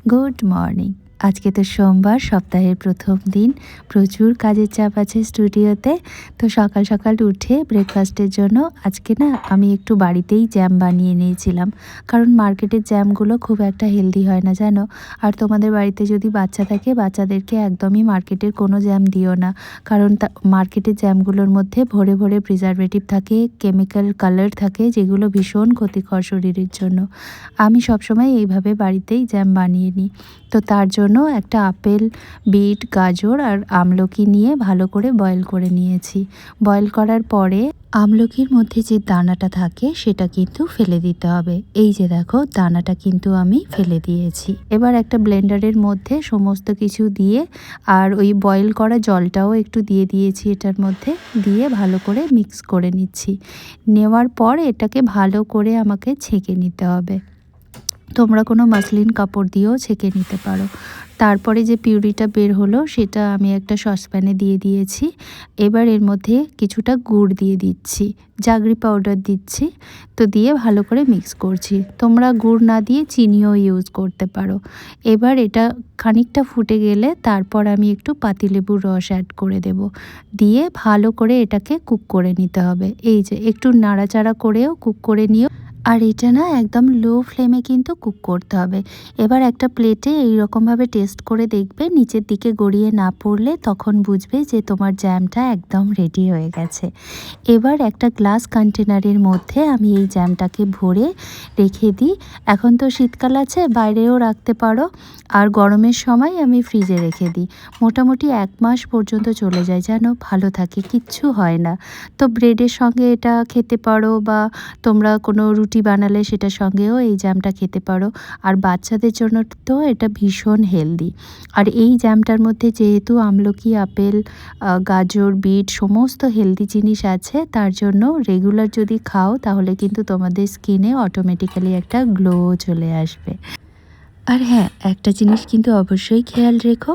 Good morning. আজকে তো সোমবার, সপ্তাহের প্রথম দিন। প্রচুর কাজের চাপ আছে স্টুডিওতে। তো সকাল সকাল উঠে ব্রেকফাস্টের জন্য আজকে না আমি একটু বাড়িতেই জ্যাম বানিয়ে নিয়েছিলাম। কারণ মার্কেটের জ্যামগুলো খুব একটা হেলদি হয় না জানো। আর তোমাদের বাড়িতে যদি বাচ্চা থাকে, বাচ্চাদেরকে একদমই মার্কেটের কোনো জ্যাম দিও না। কারণ মার্কেটের জ্যামগুলোর মধ্যে ভরে ভরে প্রিজারভেটিভ থাকে, কেমিক্যাল কালার থাকে, যেগুলো ভীষণ ক্ষতিকর শরীরের জন্য। আমি সবসময় এইভাবে বাড়িতেই জ্যাম বানিয়ে নিই। তো তার জন্য একটা আপেল, বিট, গাজর আর আমলকি নিয়ে ভালো করে বয়েল করে নিয়েছি। বয়েল করার পরে আমলকির মধ্যে যে দানাটা থাকে সেটা কিন্তু ফেলে দিতে হবে। এই যে দেখো, দানাটা কিন্তু আমি ফেলে দিয়েছি। এবার একটা ব্লেন্ডারের মধ্যে সমস্ত কিছু দিয়ে আর ওই বয়েল করা জলটাও একটু দিয়ে দিয়েছি এটার মধ্যে, দিয়ে ভালো করে মিক্স করে নিচ্ছি। নেওয়ার পর এটাকে ভালো করে আমাকে ছেঁকে নিতে হবে। তোমরা কোনো মাসলিন কাপড় দিয়েও ছেঁকে নিতে পারো। তারপরে যে পিউরিটা বের হলো সেটা আমি একটা সসপ্যানে দিয়ে দিয়েছি। এবার এর মধ্যে কিছুটা গুড় দিয়ে দিচ্ছি, জাগরি পাউডার দিচ্ছি। তো দিয়ে ভালো করে মিক্স করছি। তোমরা গুড় না দিয়ে চিনিও ইউজ করতে পারো। এবার এটা খানিকটা ফুটে গেলে তারপর আমি একটু পাতিলেবুর রস অ্যাড করে দেব। দিয়ে ভালো করে এটাকে কুক করে নিতে হবে। এই যে একটু নাড়াচাড়া করেও কুক করে নিও। আর এটা না একদম লো ফ্লেমে কিন্তু কুক করতে হবে। এবার একটা প্লেটে এইরকমভাবে টেস্ট করে দেখবে, নিচের দিকে গড়িয়ে না পড়লে তখন বুঝবে যে তোমার জ্যামটা একদম রেডি হয়ে গেছে। এবার একটা গ্লাস কন্টেনারের মধ্যে আমি এই জ্যামটাকে ভরে রেখে দিই। এখন তো শীতকাল আছে, বাইরেও রাখতে পারো। আর গরমের সময় আমি ফ্রিজে রেখে দিই। মোটামুটি 1 মাস পর্যন্ত চলে যায়, জানো, ভালো থাকে, কিচ্ছু হয় না। তো ব্রেডের সঙ্গে এটা খেতে পারো, বা তোমরা কোনো রুটি বানালে সেটার সঙ্গেও এই জ্যামটা খেতে পারো। আর বাচ্চাদের জন্য তো এটা ভীষণ হেলদি। আর এই জ্যামটার মধ্যে যেহেতু আমলকি, আপেল, গাজর, বিট সমস্ত হেলদি জিনিস আছে, তার জন্য রেগুলার যদি খাও তাহলে কিন্তু তোমাদের স্কিনে অটোমেটিক্যালি একটা গ্লো চলে আসবে। আর হ্যাঁ, একটা জিনিস কিন্তু অবশ্যই খেয়াল রেখো,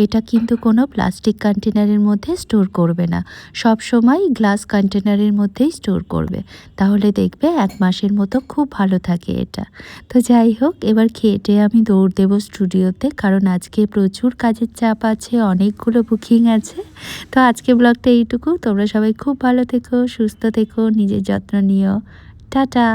এটা কিন্তু কোনো প্লাস্টিক কন্টেনারের মধ্যে স্টোর করবে না। সব সময় গ্লাস কন্টেনারের মধ্যেই স্টোর করবে। তাহলে দেখবে 1 মাসের মতো খুব ভালো থাকে এটা। তো যাই হোক, এবার খেয়ে আমি দৌড় দেবো স্টুডিওতে, কারণ আজকে প্রচুর কাজের চাপ আছে, অনেকগুলো বুকিং আছে। তো আজকে ব্লগটা এইটুকু। তোমরা সবাই খুব ভালো থেকো, সুস্থ থেকো, নিজের যত্ন নিও। টাটা।